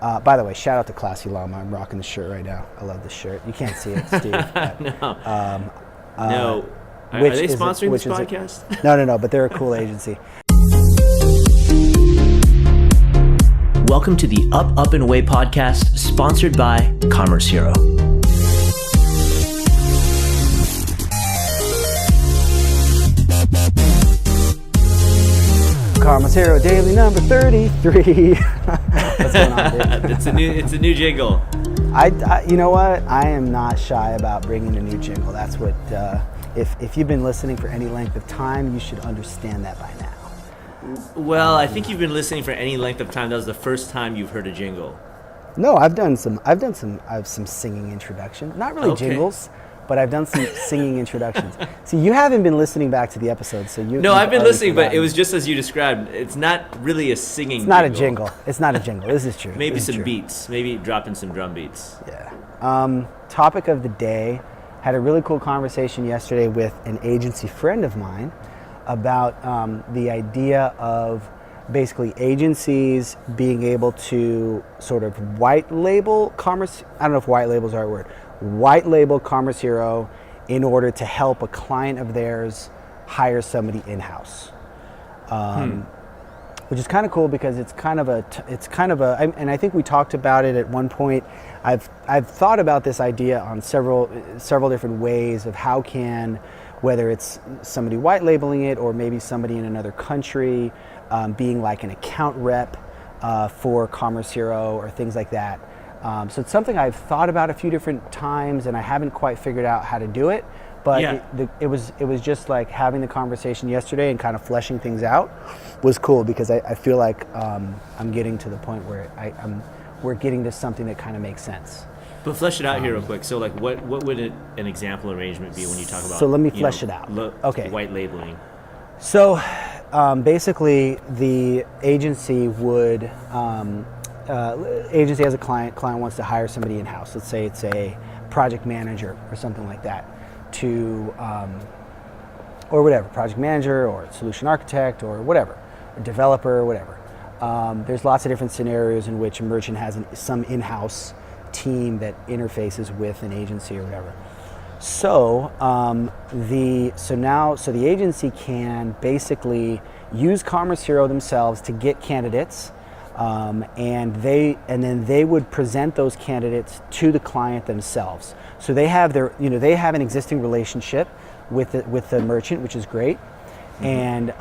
By the way, shout out to Classy Llama. I'm rocking the shirt right now. I love this shirt. You can't see it, Steve. But, no. No. Are they sponsoring this podcast? No, but they're a cool agency. Welcome to the Up and Away podcast, sponsored by Commerce Hero. Commerce Hero Daily number 33. What's going on, dude? It's a new jingle. I you know what? I am not shy about bringing a new jingle. That's what. If you've been listening for any length of time, you should understand that by now. Well, I think you've been listening for any length of time. That was the first time you've heard a jingle. No, I have some singing introduction. Not really jingles, but I've done some singing introductions. See, you haven't been listening back to the episodes, so you. No, I've been listening, but it was just as you described. It's not really a singing. It's not a jingle. It's not a jingle. This is true. Maybe some beats. Maybe dropping some drum beats. Yeah. Topic of the day. Had a really cool conversation yesterday with an agency friend of mine about the idea of basically agencies being able to sort of white label Commerce. I don't know if white label is the right word. White label Commerce Hero in order to help a client of theirs hire somebody in-house, which is kind of cool because it's kind of a, and I think we talked about it at one point. I've thought about this idea on several different ways of how can, whether it's somebody white labeling it or maybe somebody in another country being like an account rep for Commerce Hero or things like that. So it's something I've thought about a few different times, and I haven't quite figured out how to do it. But it was just like having the conversation yesterday and kind of fleshing things out was cool because I feel like I'm getting to the point where we're getting to something that kind of makes sense. But flesh it out here real quick. So like what would an example arrangement be when you talk about? So let me flesh it out. Okay. White labeling. So basically the agency would. Agency has a client wants to hire somebody in-house. Let's say it's a project manager or something like that to, or whatever, project manager or solution architect or whatever, a developer or whatever. There's lots of different scenarios in which a merchant has some in-house team that interfaces with an agency or whatever. So the agency can basically use Commerce Hero themselves to get candidates. And then they would present those candidates to the client themselves. So they have they have an existing relationship with the merchant, which is great. Mm-hmm. And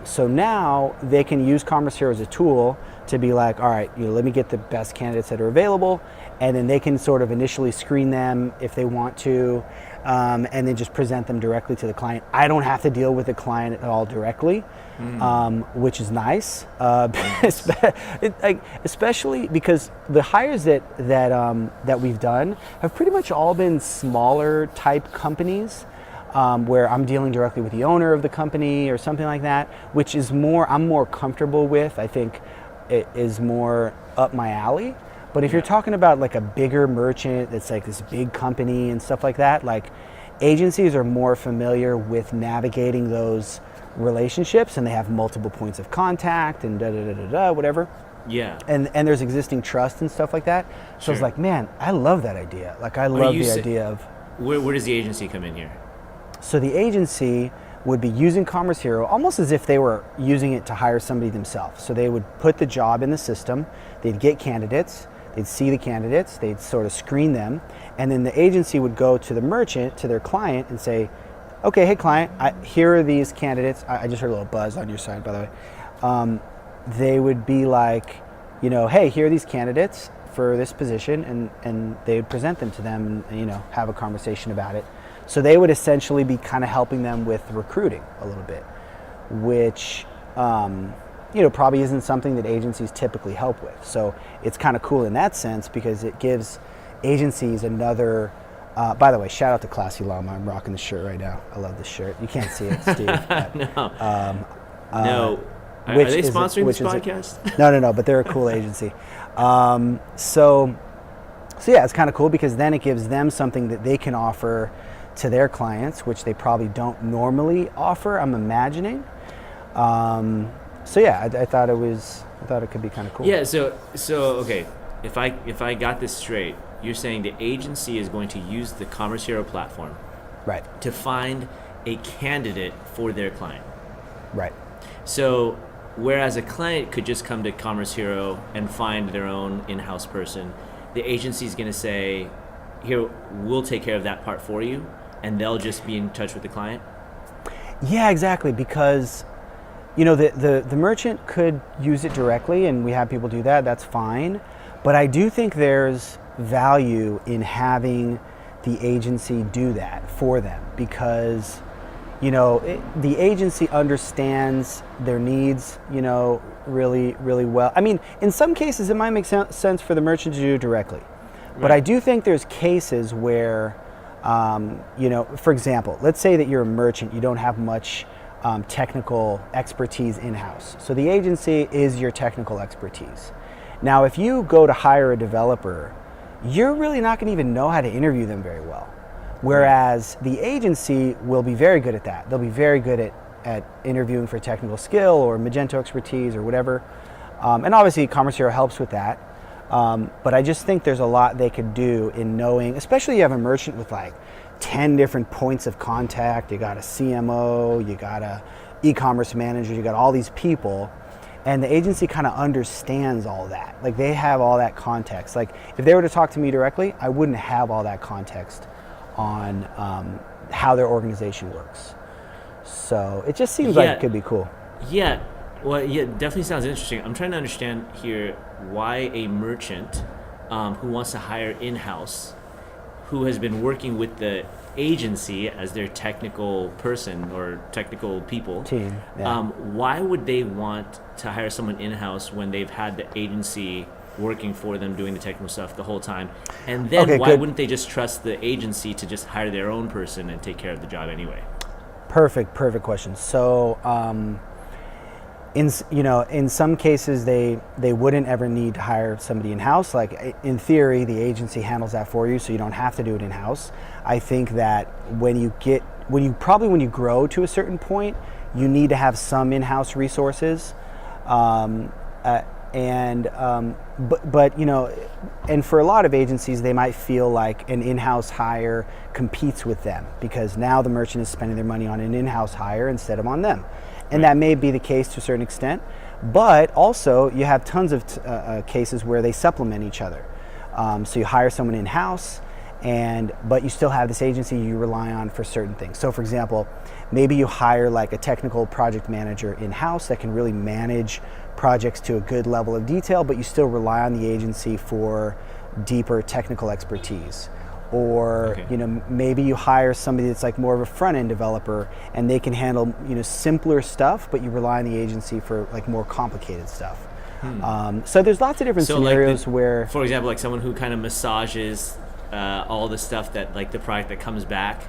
so now they can use Commerce Hero as a tool to be like, all right, let me get the best candidates that are available, and then they can sort of initially screen them if they want to, and then just present them directly to the client. I don't have to deal with the client at all directly. Which is nice, especially because the hires that we've done have pretty much all been smaller type companies, where I'm dealing directly with the owner of the company or something like that, which is I'm more comfortable with. I think it is more up my alley. But if you're talking about like a bigger merchant that's like this big company and stuff like that, like agencies are more familiar with navigating those relationships, and they have multiple points of contact and whatever. Yeah. And there's existing trust and stuff like that. So Sure. It's like, man, I love that idea. Like I love the idea of. Where does the agency come in here? So the agency would be using Commerce Hero almost as if they were using it to hire somebody themselves. So they would put the job in the system, they'd get candidates, they'd see the candidates, they'd sort of screen them, and then the agency would go to the merchant, to their client, and say, okay, hey client, here are these candidates. I just heard a little buzz on your side, by the way. They would be like, hey, here are these candidates for this position, and they would present them to them and, have a conversation about it. So they would essentially be kind of helping them with recruiting a little bit, which, probably isn't something that agencies typically help with. So it's kind of cool in that sense because it gives agencies another. By the way, shout out to Classy Llama. I'm rocking the shirt right now. I love this shirt. You can't see it, Steve. But, No. Are they sponsoring this podcast? No, but they're a cool agency. So yeah, it's kind of cool because then it gives them something that they can offer to their clients, which they probably don't normally offer, I'm imagining. So yeah, I thought it could be kind of cool. Yeah, so okay. if I got this straight, you're saying the agency is going to use the Commerce Hero platform Right. to find a candidate for their client. Right. So whereas a client could just come to Commerce Hero and find their own in-house person, the agency is going to say, here, we'll take care of that part for you, and they'll just be in touch with the client? Yeah, exactly, because the merchant could use it directly, and we have people do that, that's fine. But I do think there's value in having the agency do that for them, because the agency understands their needs, really, really well. I mean, in some cases, it might make sense for the merchant to do it directly. Right. But I do think there's cases where, for example, let's say that you're a merchant, you don't have much technical expertise in-house. So the agency is your technical expertise. Now, if you go to hire a developer, you're really not going to even know how to interview them very well. Whereas the agency will be very good at that. They'll be very good at interviewing for technical skill or Magento expertise or whatever. And obviously Commerce Hero helps with that. But I just think there's a lot they could do in knowing, especially you have a merchant with like 10 different points of contact. You got a CMO, you got a e-commerce manager, you got all these people. And the agency kind of understands all that. Like they have all that context. Like if they were to talk to me directly, I wouldn't have all that context on how their organization works. So it just seems like it could be cool. Yeah, well, yeah, definitely sounds interesting. I'm trying to understand here why a merchant who wants to hire in-house, who has been working with the agency as their technical person or technical people, team, yeah. Why would they want to hire someone in-house when they've had the agency working for them doing the technical stuff the whole time? And then why wouldn't they just trust the agency to just hire their own person and take care of the job anyway? Perfect question. So in some cases they wouldn't ever need to hire somebody in-house. Like in theory, the agency handles that for you, so you don't have to do it in-house. I think that when you grow to a certain point, you need to have some in-house resources. And for a lot of agencies, they might feel like an in-house hire competes with them because now the merchant is spending their money on an in-house hire instead of on them. And that may be the case to a certain extent, but also you have tons of cases where they supplement each other. So you hire someone in-house, but you still have this agency you rely on for certain things. So for example, maybe you hire like a technical project manager in-house that can really manage projects to a good level of detail, but you still rely on the agency for deeper technical expertise. Or maybe you hire somebody that's like more of a front-end developer and they can handle simpler stuff, but you rely on the agency for like more complicated stuff. So there's lots of different scenarios where, for example, like someone who kind of massages all the stuff that like the product that comes back,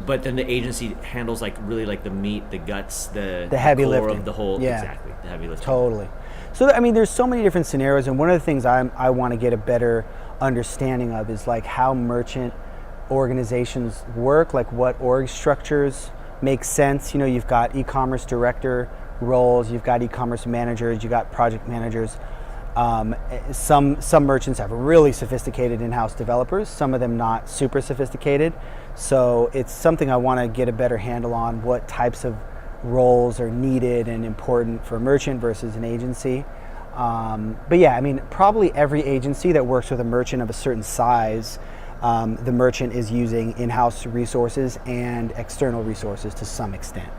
but then the agency handles like really like the meat, the guts, the heavy core lifting of the whole. Yeah. Exactly, the heavy lifting. Totally. So I mean, there's so many different scenarios, and one of the things I want to get a better understanding of is like how merchant organizations work, like what org structures make sense. You've got e-commerce director roles, you've got e-commerce managers, you've got project managers. Some merchants have really sophisticated in-house developers, some of them not super sophisticated. So it's something I want to get a better handle on, what types of roles are needed and important for a merchant versus an agency. But yeah, I mean, probably every agency that works with a merchant of a certain size, the merchant is using in-house resources and external resources to some extent.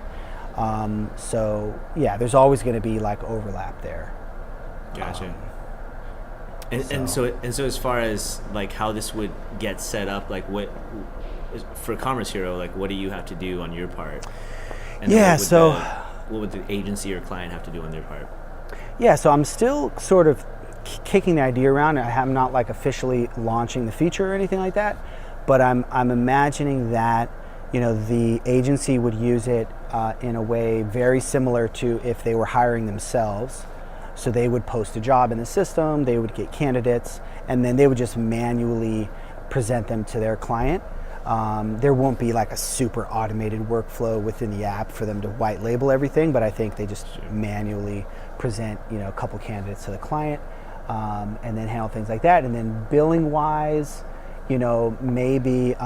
So yeah, there's always going to be like overlap there. Gotcha. And so as far as like how this would get set up, like what for Commerce Hero, like what do you have to do on your part? And what would the agency or client have to do on their part? Yeah, so I'm still sort of kicking the idea around. I'm not like officially launching the feature or anything like that, but I'm imagining that the agency would use it in a way very similar to if they were hiring themselves. So they would post a job in the system, they would get candidates, and then they would just manually present them to their client. There won't be like a super automated workflow within the app for them to white label everything, but I think they just manually present a couple candidates to the client. and then handle things like that. And then billing wise, maybe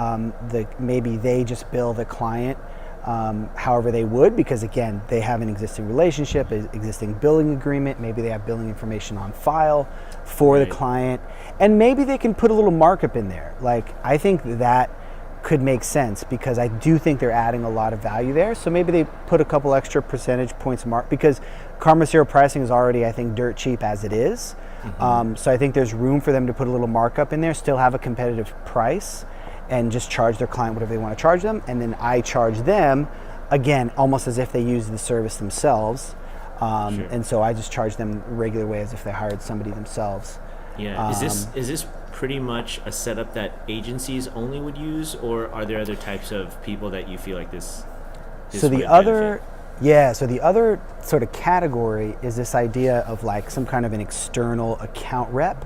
maybe they just bill the client however they would, because again, they have an existing relationship, existing billing agreement. Maybe they have billing information on file for the client, and maybe they can put a little markup in there. Like, I think that could make sense, because I do think they're adding a lot of value there. So maybe they put a couple extra percentage points because Karma Zero pricing is already, I think, dirt cheap as it is. So I think there's room for them to put a little markup in there, still have a competitive price, and just charge their client whatever they want to charge them. And then I charge them, again, almost as if they use the service themselves. And so I just charge them regular way as if they hired somebody themselves. Yeah. Is this pretty much a setup that agencies only would use, or are there other types of people that you feel like this so the other benefit? So the other sort of category is this idea of like some kind of an external account rep,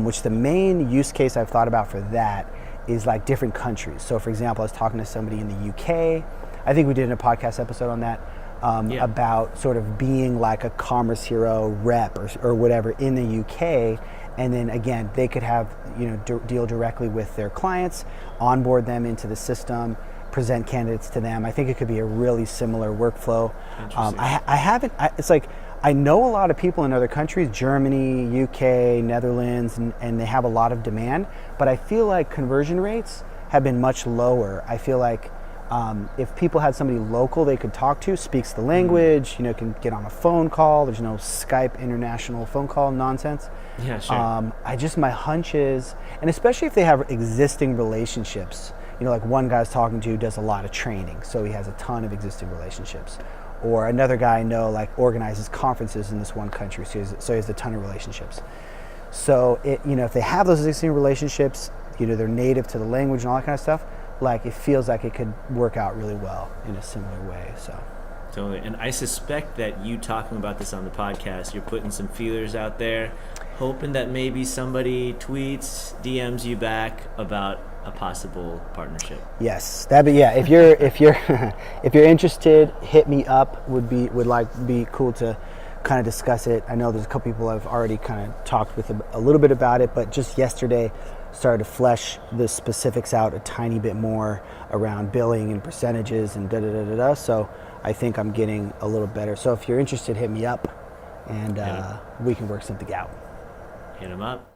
which the main use case I've thought about for that is like different countries. So for example, I was talking to somebody in the UK. I think we did a podcast episode on that, about sort of being like a Commerce Hero rep or whatever in the UK. And then again, they could have, deal directly with their clients, onboard them into the system, present candidates to them. I think it could be a really similar workflow. I know a lot of people in other countries, Germany, UK, Netherlands, and they have a lot of demand, but I feel like conversion rates have been much lower. I feel like if people had somebody local they could talk to, speaks the language, can get on a phone call, there's no Skype international phone call nonsense. Yeah, sure. My hunch is, and especially if they have existing relationships, like one guy's talking to does a lot of training, so he has a ton of existing relationships. Or another guy I know organizes conferences in this one country, so he has a ton of relationships. So if they have those existing relationships, they're native to the language and all that kind of stuff, it feels like it could work out really well in a similar way. So totally. And I suspect that you talking about this on the podcast, you're putting some feelers out there, hoping that maybe somebody tweets, DMs you back about a possible partnership. Yes, if you're if you're interested, hit me up. Would be cool to kind of discuss it. I know there's a couple people I've already kind of talked with a little bit about it, but just yesterday started to flesh the specifics out a tiny bit more around billing and percentages and da-da-da-da-da. So I think I'm getting a little better. So if you're interested, hit me up, and we can work something out. Hit them up.